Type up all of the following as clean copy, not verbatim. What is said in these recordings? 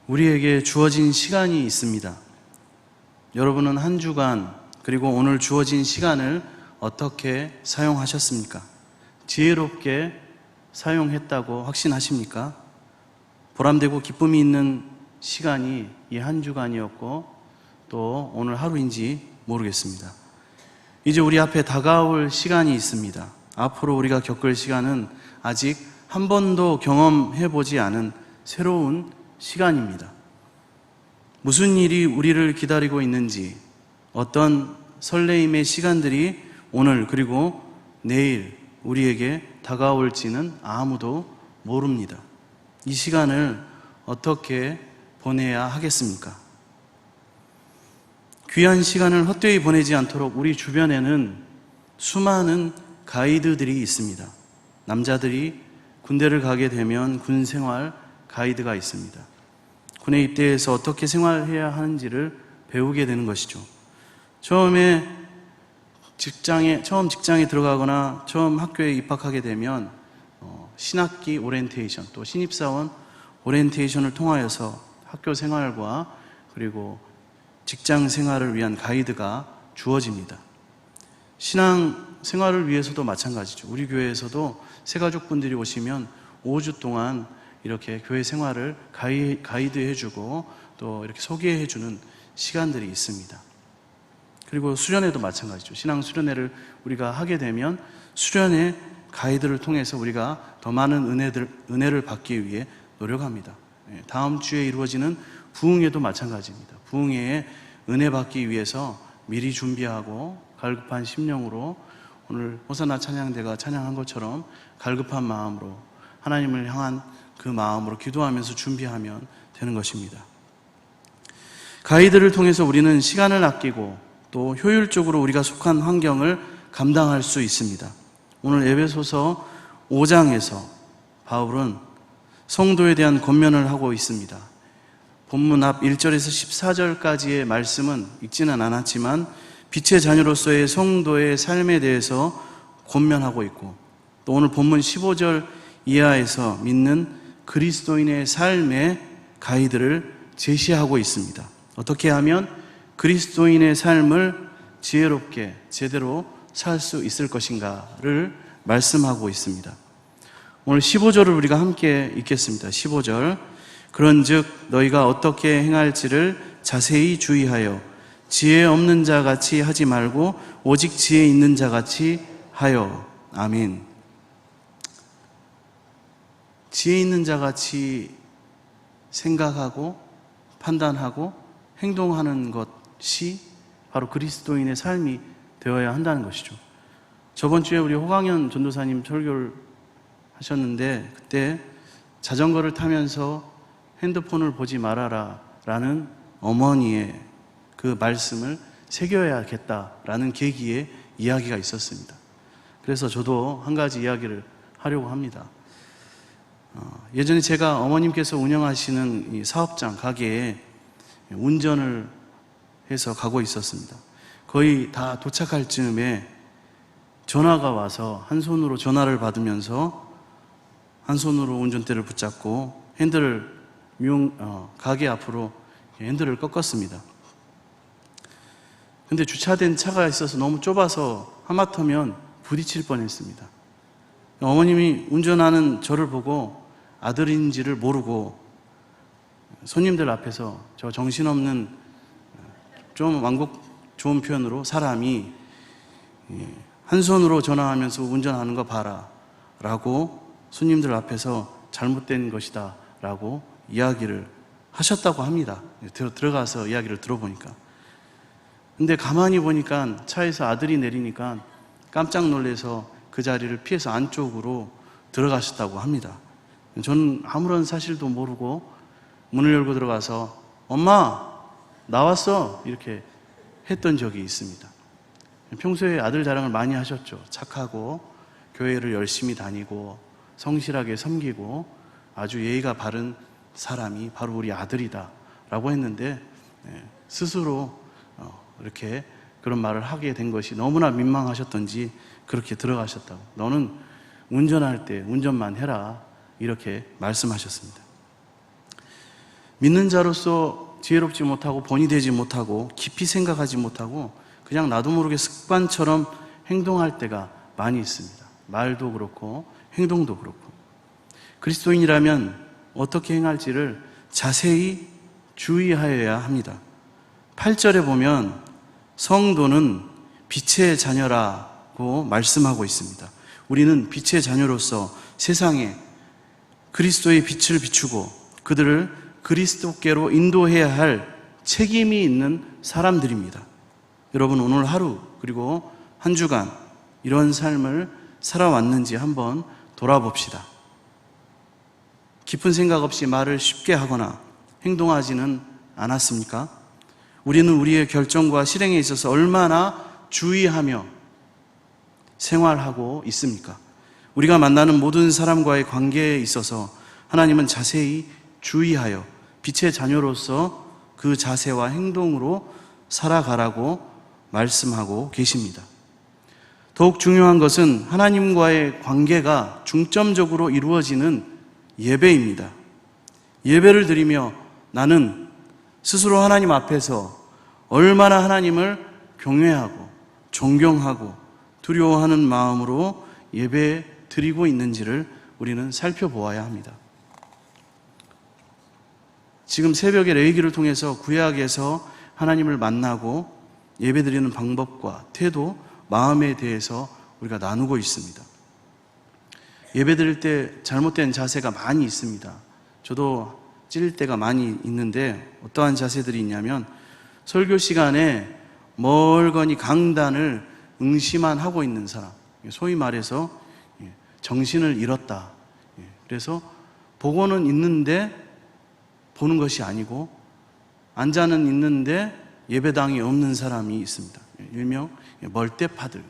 우리에게 주어진 시간이 있습니다. 여러분은 한 주간 그리고 오늘 주어진 시간을 어떻게 사용하셨습니까? 지혜롭게 사용했다고 확신하십니까? 보람되고 기쁨이 있는 시간이 이 한 주간이었고 또 오늘 하루인지 모르겠습니다. 이제 우리 앞에 다가올 시간이 있습니다. 앞으로 우리가 겪을 시간은 아직 한 번도 경험해보지 않은 새로운 시간입니다. 무슨 일이 우리를 기다리고 있는지, 어떤 설레임의 시간들이 오늘 그리고 내일 우리에게 다가올지는 아무도 모릅니다. 이 시간을 어떻게 보내야 하겠습니까? 귀한 시간을 헛되이 보내지 않도록 우리 주변에는 수많은 가이드들이 있습니다. 남자들이 군대를 가게 되면 군 생활 가이드가 있습니다. 군에 입대해서 어떻게 생활해야 하는지를 배우게 되는 것이죠. 처음 직장에 들어가거나 처음 학교에 입학하게 되면 신학기 오리엔테이션, 또 신입사원 오리엔테이션을 통하여서 학교 생활과 그리고 직장 생활을 위한 가이드가 주어집니다. 신앙 생활을 위해서도 마찬가지죠. 우리 교회에서도 새가족분들이 오시면 5주 동안 이렇게 교회 생활을 가이드해주고 또 이렇게 소개해주는 시간들이 있습니다. 그리고 수련회도 마찬가지죠. 신앙 수련회를 우리가 하게 되면 수련회 가이드를 통해서 우리가 더 많은 은혜를 받기 위해 노력합니다. 다음 주에 이루어지는 부흥회도 마찬가지입니다. 부흥회에 은혜 받기 위해서 미리 준비하고 갈급한 심령으로 오늘 호사나 찬양대가 찬양한 것처럼 갈급한 마음으로 하나님을 향한 그 마음으로 기도하면서 준비하면 되는 것입니다. 가이드를 통해서 우리는 시간을 아끼고 또 효율적으로 우리가 속한 환경을 감당할 수 있습니다. 오늘 에베소서 5장에서 바울은 성도에 대한 권면을 하고 있습니다. 본문 앞 1절에서 14절까지의 말씀은 읽지는 않았지만 빛의 자녀로서의 성도의 삶에 대해서 권면하고 있고 또 오늘 본문 15절 이하에서 믿는 그리스도인의 삶의 가이드를 제시하고 있습니다. 어떻게 하면 그리스도인의 삶을 지혜롭게 제대로 살 수 있을 것인가를 말씀하고 있습니다. 오늘 15절을 우리가 함께 읽겠습니다. 15절. 그런즉 너희가 어떻게 행할지를 자세히 주의하여 지혜 없는 자 같이 하지 말고 오직 지혜 있는 자 같이 하여. 아멘. 지혜 있는 자 같이 생각하고 판단하고 행동하는 것이 바로 그리스도인의 삶이 되어야 한다는 것이죠. 저번 주에 우리 호강현 전도사님 설교를 하셨는데 그때 자전거를 타면서 핸드폰을 보지 말아라 라는 어머니의 그 말씀을 새겨야겠다라는 계기의 이야기가 있었습니다. 그래서 저도 한 가지 이야기를 하려고 합니다. 예전에 제가 어머님께서 운영하시는 이 사업장 가게에 운전을 해서 가고 있었습니다. 거의 다 도착할 즈음에 전화가 와서 한 손으로 전화를 받으면서 한 손으로 운전대를 붙잡고 핸들을 가게 앞으로 핸들을 꺾었습니다. 근데 주차된 차가 있어서 너무 좁아서 하마터면 부딪힐 뻔했습니다. 어머님이 운전하는 저를 보고 아들인지를 모르고 손님들 앞에서 저 정신없는, 좀 완곡 좋은 표현으로 사람이 한 손으로 전화하면서 운전하는 거 봐라 라고 손님들 앞에서 잘못된 것이다 라고 이야기를 하셨다고 합니다. 들어가서 이야기를 들어보니까. 근데 가만히 보니까 차에서 아들이 내리니까 깜짝 놀라서 그 자리를 피해서 안쪽으로 들어가셨다고 합니다. 저는 아무런 사실도 모르고 문을 열고 들어가서 엄마 나왔어 이렇게 했던 적이 있습니다. 평소에 아들 자랑을 많이 하셨죠. 착하고 교회를 열심히 다니고 성실하게 섬기고 아주 예의가 바른 사람이 바로 우리 아들이다 라고 했는데 스스로 이렇게 그런 말을 하게 된 것이 너무나 민망하셨던지 그렇게 들어가셨다고, 너는 운전할 때 운전만 해라 이렇게 말씀하셨습니다. 믿는 자로서 지혜롭지 못하고 본이 되지 못하고 깊이 생각하지 못하고 그냥 나도 모르게 습관처럼 행동할 때가 많이 있습니다. 말도 그렇고 행동도 그렇고. 그리스도인이라면 어떻게 행할지를 자세히 주의하여야 합니다. 8절에 보면 성도는 빛의 자녀라고 말씀하고 있습니다. 우리는 빛의 자녀로서 세상에 그리스도의 빛을 비추고 그들을 그리스도께로 인도해야 할 책임이 있는 사람들입니다. 여러분, 오늘 하루 그리고 한 주간 이런 삶을 살아왔는지 한번 돌아봅시다. 깊은 생각 없이 말을 쉽게 하거나 행동하지는 않았습니까? 우리는 우리의 결정과 실행에 있어서 얼마나 주의하며 생활하고 있습니까? 우리가 만나는 모든 사람과의 관계에 있어서 하나님은 자세히 주의하여 빛의 자녀로서 그 자세와 행동으로 살아가라고 말씀하고 계십니다. 더욱 중요한 것은 하나님과의 관계가 중점적으로 이루어지는 예배입니다. 예배를 드리며 나는 스스로 하나님 앞에서 얼마나 하나님을 경외하고 존경하고 두려워하는 마음으로 예배 드리고 있는지를 우리는 살펴보아야 합니다. 지금 새벽에 레위기를 통해서 구약에서 하나님을 만나고 예배드리는 방법과 태도, 마음에 대해서 우리가 나누고 있습니다. 예배드릴 때 잘못된 자세가 많이 있습니다. 저도 찔릴 때가 많이 있는데 어떠한 자세들이 있냐면 설교 시간에 멀거니 강단을 응시만 하고 있는 사람, 소위 말해서 정신을 잃었다. 그래서 보고는 있는데 보는 것이 아니고 앉아는 있는데 예배당이 없는 사람이 있습니다. 일명 멀대파들.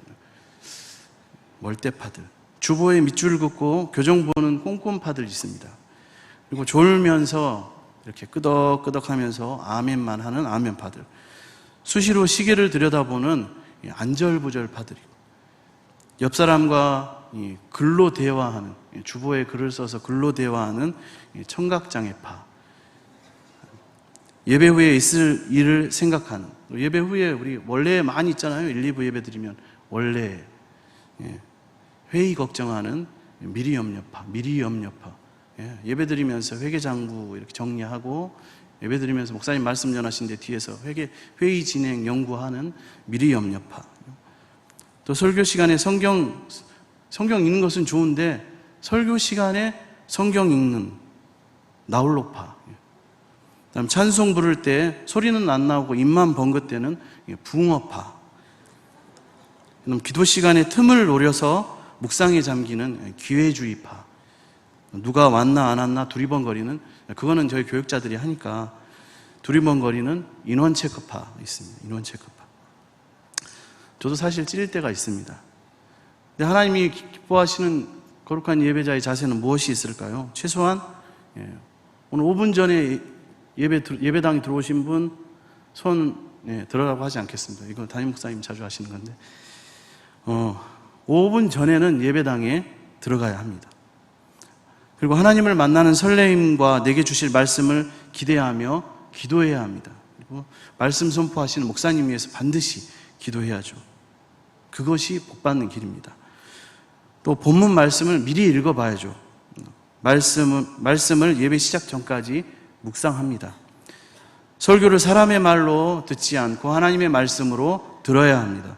주보에 밑줄을 긋고 교정 보는 꼼꼼파들 있습니다. 그리고 졸면서 이렇게 끄덕끄덕 하면서 아멘만 하는 아멘파들. 수시로 시계를 들여다보는 안절부절파들이고, 옆 사람과 글로 대화하는, 주보에 글을 써서 글로 대화하는 청각장애파. 예배 후에 있을 일을 생각하는, 예배 후에 우리 원래 많이 있잖아요. 1, 2부 예배 드리면 원래 회의 걱정하는 미리 염려파. 예배 드리면서 회계장부 이렇게 정리하고 예배 드리면서 목사님 말씀 전하시는데 뒤에서 회의 진행 연구하는 미리 염려파. 또 설교 시간에 성경 읽는 것은 좋은데 설교 시간에 성경 읽는 나홀로파. 그다음 찬송 부를 때 소리는 안 나오고 입만 번긋대는 붕어파. 그다음 기도 시간에 틈을 노려서 묵상에 잠기는 기회주의파. 누가 왔나 안 왔나 두리번거리는, 그거는 저희 교육자들이 하니까 두리번거리는 인원 체크파 있습니다. 인원 체크파. 저도 사실 찔릴 때가 있습니다. 근데 하나님이 기뻐하시는 거룩한 예배자의 자세는 무엇이 있을까요? 최소한 오늘 5분 전에 예배당에 들어오신 분 손 들어라고 하지 않겠습니다. 이거 담임 목사님 자주 하시는 건데 5분 전에는 예배당에 들어가야 합니다. 그리고 하나님을 만나는 설레임과 내게 주실 말씀을 기대하며 기도해야 합니다. 그리고 말씀 선포하시는 목사님 위해서 반드시 기도해야죠. 그것이 복받는 길입니다. 또 본문 말씀을 미리 읽어봐야죠. 말씀을 예배 시작 전까지 묵상합니다. 설교를 사람의 말로 듣지 않고 하나님의 말씀으로 들어야 합니다.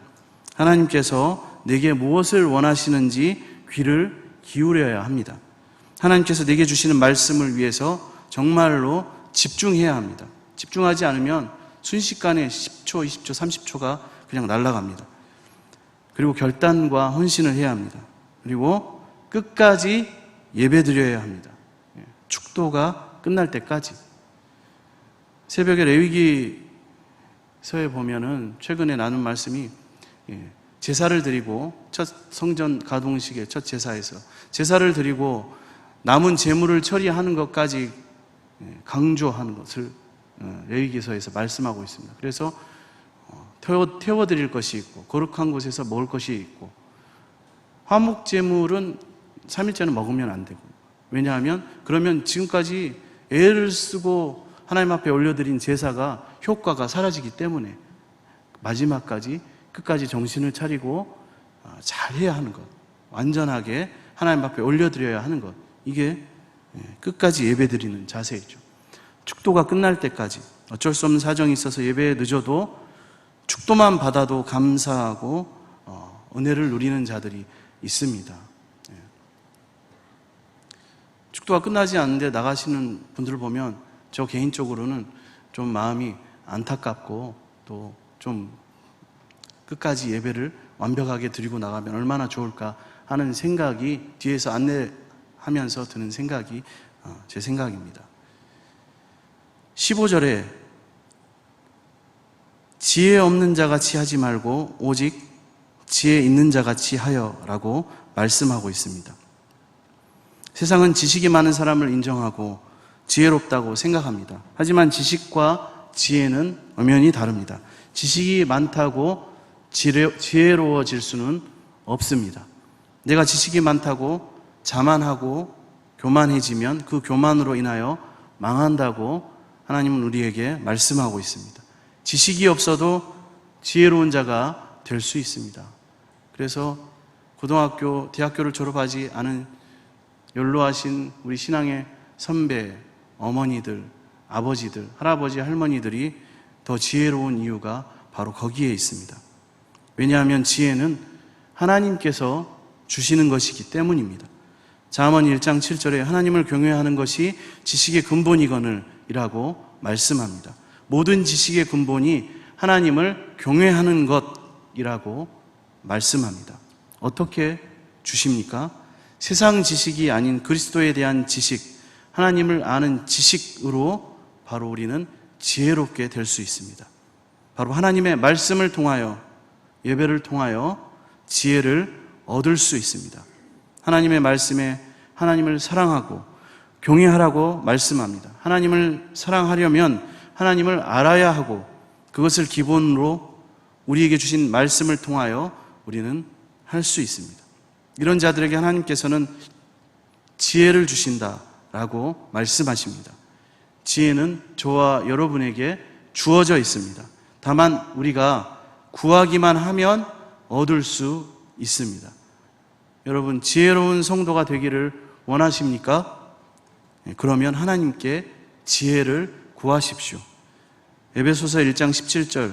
하나님께서 내게 무엇을 원하시는지 귀를 기울여야 합니다. 하나님께서 내게 주시는 말씀을 위해서 정말로 집중해야 합니다. 집중하지 않으면 순식간에 10초, 20초, 30초가 그냥 날아갑니다. 그리고 결단과 헌신을 해야 합니다. 그리고 끝까지 예배드려야 합니다. 축도가 끝날 때까지. 새벽에 레위기서에 보면은 최근에 나눈 말씀이 제사를 드리고 첫 성전 가동식의 첫 제사에서 제사를 드리고 남은 제물을 처리하는 것까지 강조하는 것을 레위기서에서 말씀하고 있습니다. 그래서 태워드릴 것이 있고 거룩한 곳에서 먹을 것이 있고 화목 제물은 3일째는 먹으면 안 되고, 왜냐하면 그러면 지금까지 애를 쓰고 하나님 앞에 올려드린 제사가 효과가 사라지기 때문에 마지막까지 끝까지 정신을 차리고 잘해야 하는 것, 완전하게 하나님 앞에 올려드려야 하는 것, 이게 끝까지 예배드리는 자세이죠. 축도가 끝날 때까지 어쩔 수 없는 사정이 있어서 예배에 늦어도 축도만 받아도 감사하고 은혜를 누리는 자들이 있습니다. 축도가 끝나지 않는데 나가시는 분들을 보면 저 개인적으로는 좀 마음이 안타깝고 또 좀 끝까지 예배를 완벽하게 드리고 나가면 얼마나 좋을까 하는 생각이 뒤에서 안내하면서 드는 생각이 제 생각입니다. 15절에 지혜 없는 자같이 하지 말고 오직 지혜 있는 자같이 하여라고 말씀하고 있습니다. 세상은 지식이 많은 사람을 인정하고 지혜롭다고 생각합니다. 하지만 지식과 지혜는 엄연히 다릅니다. 지식이 많다고 지혜로워질 수는 없습니다. 내가 지식이 많다고 자만하고 교만해지면 그 교만으로 인하여 망한다고 하나님은 우리에게 말씀하고 있습니다. 지식이 없어도 지혜로운 자가 될 수 있습니다. 그래서 고등학교, 대학교를 졸업하지 않은 연로하신 우리 신앙의 선배, 어머니들, 아버지들, 할아버지, 할머니들이 더 지혜로운 이유가 바로 거기에 있습니다. 왜냐하면 지혜는 하나님께서 주시는 것이기 때문입니다. 잠언 1장 7절에 하나님을 경외하는 것이 지식의 근본이거늘 이라고 말씀합니다. 모든 지식의 근본이 하나님을 경외하는 것이라고 말씀합니다. 어떻게 주십니까? 세상 지식이 아닌 그리스도에 대한 지식, 하나님을 아는 지식으로 바로 우리는 지혜롭게 될 수 있습니다. 바로 하나님의 말씀을 통하여, 예배를 통하여 지혜를 얻을 수 있습니다. 하나님의 말씀에 하나님을 사랑하고 경외하라고 말씀합니다. 하나님을 사랑하려면 하나님을 알아야 하고 그것을 기본으로 우리에게 주신 말씀을 통하여 우리는 할 수 있습니다. 이런 자들에게 하나님께서는 지혜를 주신다라고 말씀하십니다. 지혜는 저와 여러분에게 주어져 있습니다. 다만 우리가 구하기만 하면 얻을 수 있습니다. 여러분, 지혜로운 성도가 되기를 원하십니까? 그러면 하나님께 지혜를 구하십시오. 에베소서 1장 17절,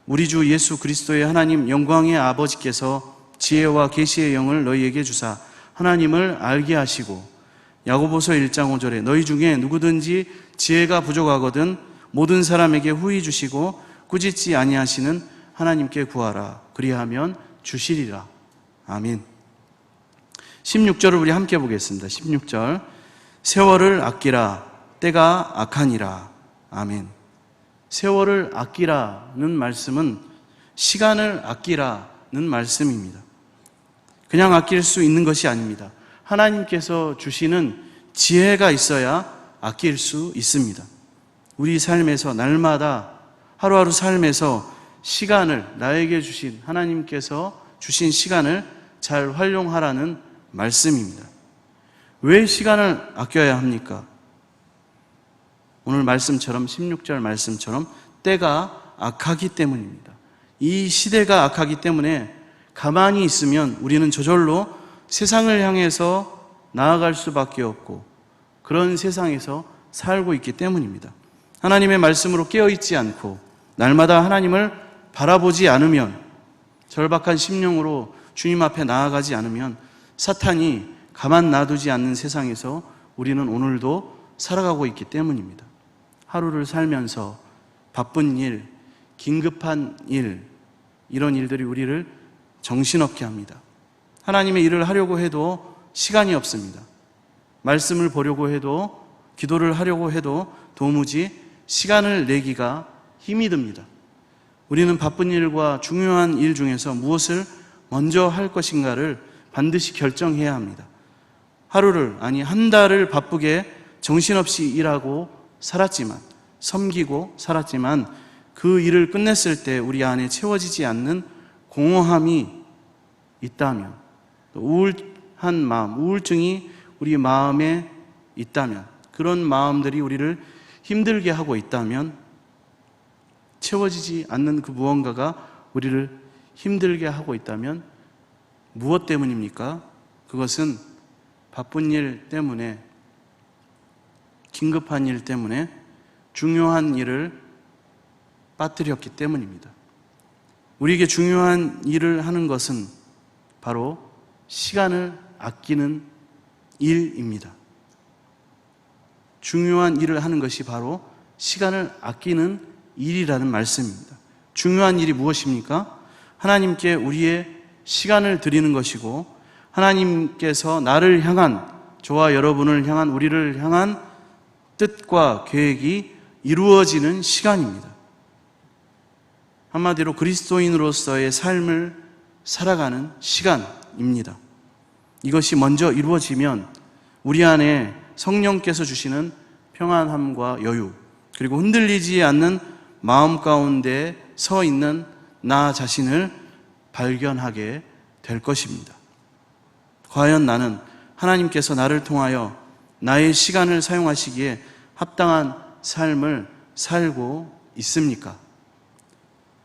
우리 주 예수 그리스도의 하나님 영광의 아버지께서 지혜와 계시의 영을 너희에게 주사 하나님을 알게 하시고, 야고보서 1장 5절에 너희 중에 누구든지 지혜가 부족하거든 모든 사람에게 후히 주시고 꾸짖지 아니하시는 하나님께 구하라. 그리하면 주시리라. 아멘. 16절을 우리 함께 보겠습니다. 16절, 세월을 아끼라 때가 악하니라. 아멘. 세월을 아끼라는 말씀은 시간을 아끼라는 말씀입니다. 그냥 아낄 수 있는 것이 아닙니다. 하나님께서 주시는 지혜가 있어야 아낄 수 있습니다. 우리 삶에서 날마다 하루하루 삶에서 시간을, 나에게 주신, 하나님께서 주신 시간을 잘 활용하라는 말씀입니다. 왜 시간을 아껴야 합니까? 오늘 말씀처럼, 16절 말씀처럼 때가 악하기 때문입니다. 이 시대가 악하기 때문에 가만히 있으면 우리는 저절로 세상을 향해서 나아갈 수밖에 없고 그런 세상에서 살고 있기 때문입니다. 하나님의 말씀으로 깨어있지 않고 날마다 하나님을 바라보지 않으면, 절박한 심령으로 주님 앞에 나아가지 않으면 사탄이 가만 놔두지 않는 세상에서 우리는 오늘도 살아가고 있기 때문입니다. 하루를 살면서 바쁜 일, 긴급한 일, 이런 일들이 우리를 정신없게 합니다. 하나님의 일을 하려고 해도 시간이 없습니다. 말씀을 보려고 해도, 기도를 하려고 해도 도무지 시간을 내기가 힘이 듭니다. 우리는 바쁜 일과 중요한 일 중에서 무엇을 먼저 할 것인가를 반드시 결정해야 합니다. 하루를, 아니 한 달을 바쁘게 정신없이 일하고 살았지만, 섬기고 살았지만 그 일을 끝냈을 때 우리 안에 채워지지 않는 공허함이 있다면, 또 우울한 마음, 우울증이 우리 마음에 있다면, 그런 마음들이 우리를 힘들게 하고 있다면, 채워지지 않는 그 무언가가 우리를 힘들게 하고 있다면 무엇 때문입니까? 그것은 바쁜 일 때문에, 긴급한 일 때문에, 중요한 일을 빠뜨렸기 때문입니다. 우리에게 중요한 일을 하는 것은 바로 시간을 아끼는 일입니다. 중요한 일을 하는 것이 바로 시간을 아끼는 일이라는 말씀입니다. 중요한 일이 무엇입니까? 하나님께 우리의 시간을 드리는 것이고, 하나님께서 나를 향한, 저와 여러분을 향한, 우리를 향한 뜻과 계획이 이루어지는 시간입니다. 한마디로 그리스도인으로서의 삶을 살아가는 시간입니다. 이것이 먼저 이루어지면 우리 안에 성령께서 주시는 평안함과 여유, 그리고 흔들리지 않는 마음 가운데 서 있는 나 자신을 발견하게 될 것입니다. 과연 나는 하나님께서 나를 통하여 나의 시간을 사용하시기에 합당한 삶을 살고 있습니까?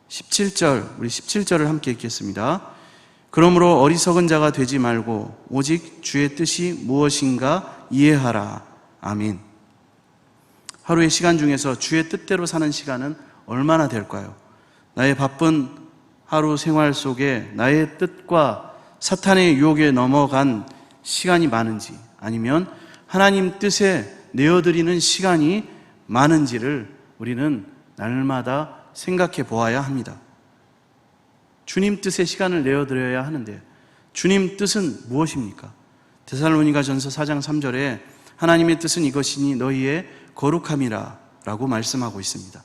17절, 우리 17절을 함께 읽겠습니다. 그러므로 어리석은 자가 되지 말고 오직 주의 뜻이 무엇인가 이해하라. 아멘. 하루의 시간 중에서 주의 뜻대로 사는 시간은 얼마나 될까요? 나의 바쁜 하루 생활 속에 나의 뜻과 사탄의 유혹에 넘어간 시간이 많은지, 아니면 하나님 뜻에 내어드리는 시간이 많은지를 우리는 날마다 생각해 보아야 합니다. 주님 뜻에 시간을 내어드려야 하는데, 주님 뜻은 무엇입니까? 데살로니가전서 4장 3절에 하나님의 뜻은 이것이니 너희의 거룩함이라 라고 말씀하고 있습니다.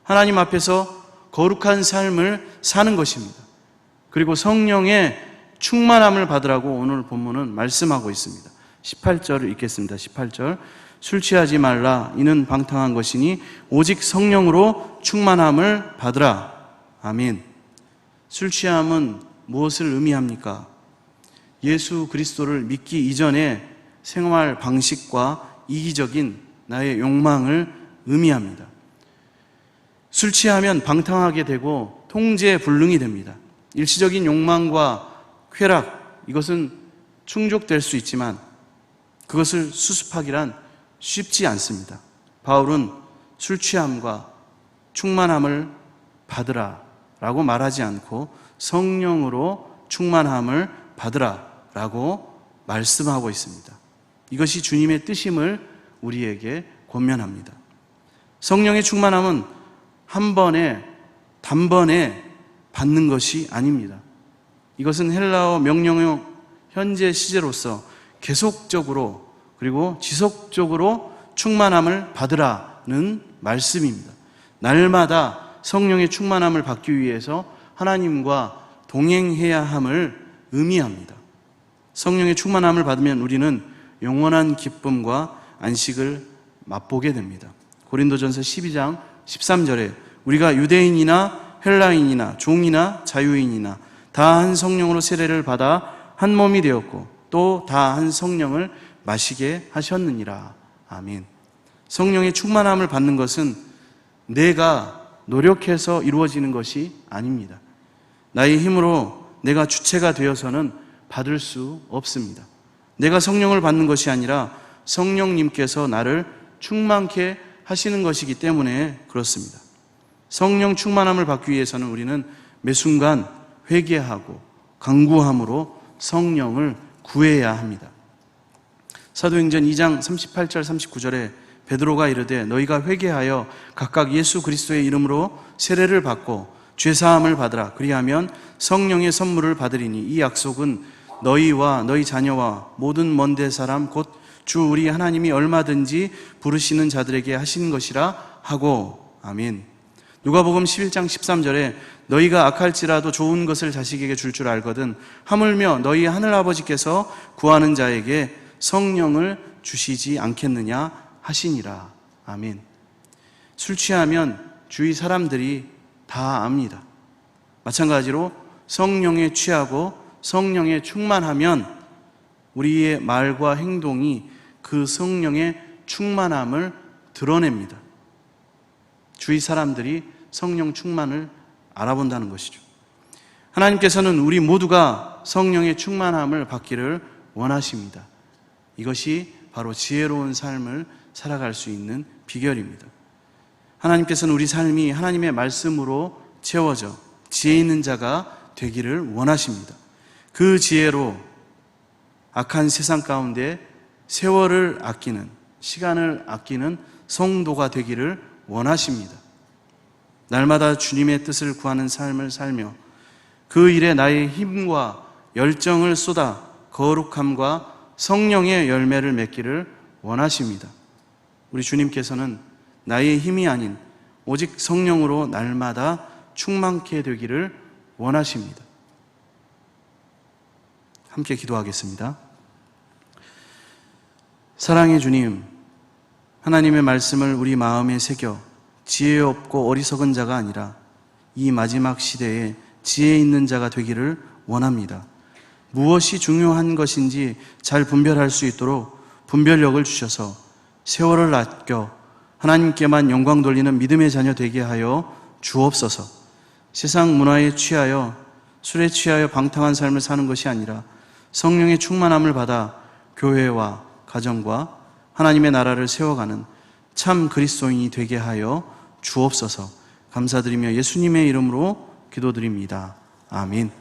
하나님 앞에서 거룩한 삶을 사는 것입니다. 그리고 성령의 충만함을 받으라고 오늘 본문은 말씀하고 있습니다. 18절을 읽겠습니다. 18절. 술 취하지 말라. 이는 방탕한 것이니 오직 성령으로 충만함을 받으라. 아멘. 술 취함은 무엇을 의미합니까? 예수 그리스도를 믿기 이전의 생활 방식과 이기적인 나의 욕망을 의미합니다. 술 취하면 방탕하게 되고 통제불능이 됩니다. 일시적인 욕망과 쾌락, 이것은 충족될 수 있지만 그것을 수습하기란 쉽지 않습니다. 바울은 술 취함과 충만함을 받으라 라고 말하지 않고 성령으로 충만함을 받으라 라고 말씀하고 있습니다. 이것이 주님의 뜻임을 우리에게 권면합니다. 성령의 충만함은 한 번에 단번에 받는 것이 아닙니다. 이것은 헬라어 명령형 현재 시제로서 계속적으로 그리고 지속적으로 충만함을 받으라는 말씀입니다. 날마다 성령의 충만함을 받기 위해서 하나님과 동행해야 함을 의미합니다. 성령의 충만함을 받으면 우리는 영원한 기쁨과 안식을 맛보게 됩니다. 고린도전서 12장 13절에 우리가 유대인이나 헬라인이나 종이나 자유인이나 다 한 성령으로 세례를 받아 한 몸이 되었고 또 다 한 성령을 마시게 하셨느니라. 아멘. 성령의 충만함을 받는 것은 내가 노력해서 이루어지는 것이 아닙니다. 나의 힘으로 내가 주체가 되어서는 받을 수 없습니다. 내가 성령을 받는 것이 아니라 성령님께서 나를 충만케 하시는 것이기 때문에 그렇습니다. 성령 충만함을 받기 위해서는 우리는 매 순간 회개하고 간구함으로 성령을 구해야 합니다. 사도행전 2장 38절 39절에 베드로가 이르되 너희가 회개하여 각각 예수 그리스도의 이름으로 세례를 받고 죄사함을 받으라. 그리하면 성령의 선물을 받으리니 이 약속은 너희와 너희 자녀와 모든 먼데 사람 곧 주 우리 하나님이 얼마든지 부르시는 자들에게 하시는 것이라 하고. 아멘. 누가복음 11장 13절에 너희가 악할지라도 좋은 것을 자식에게 줄 줄 알거든 하물며 너희 하늘아버지께서 구하는 자에게 성령을 주시지 않겠느냐 하시니라. 아멘. 술 취하면 주위 사람들이 다 압니다. 마찬가지로 성령에 취하고 성령에 충만하면 우리의 말과 행동이 그 성령의 충만함을 드러냅니다. 주위 사람들이 성령 충만을 알아본다는 것이죠. 하나님께서는 우리 모두가 성령의 충만함을 받기를 원하십니다. 이것이 바로 지혜로운 삶을 살아갈 수 있는 비결입니다. 하나님께서는 우리 삶이 하나님의 말씀으로 채워져 지혜 있는 자가 되기를 원하십니다. 그 지혜로 악한 세상 가운데 세월을 아끼는, 시간을 아끼는 성도가 되기를 원하십니다. 날마다 주님의 뜻을 구하는 삶을 살며 그 일에 나의 힘과 열정을 쏟아 거룩함과 성령의 열매를 맺기를 원하십니다. 우리 주님께서는 나의 힘이 아닌 오직 성령으로 날마다 충만케 되기를 원하십니다. 함께 기도하겠습니다. 사랑의 주님, 하나님의 말씀을 우리 마음에 새겨 지혜 없고 어리석은 자가 아니라 이 마지막 시대에 지혜 있는 자가 되기를 원합니다. 무엇이 중요한 것인지 잘 분별할 수 있도록 분별력을 주셔서 세월을 아껴 하나님께만 영광 돌리는 믿음의 자녀 되게 하여 주옵소서. 세상 문화에 취하여 술에 취하여 방탕한 삶을 사는 것이 아니라 성령의 충만함을 받아 교회와 가정과 하나님의 나라를 세워가는 참 그리스도인이 되게 하여 주옵소서. 감사드리며 예수님의 이름으로 기도드립니다. 아멘.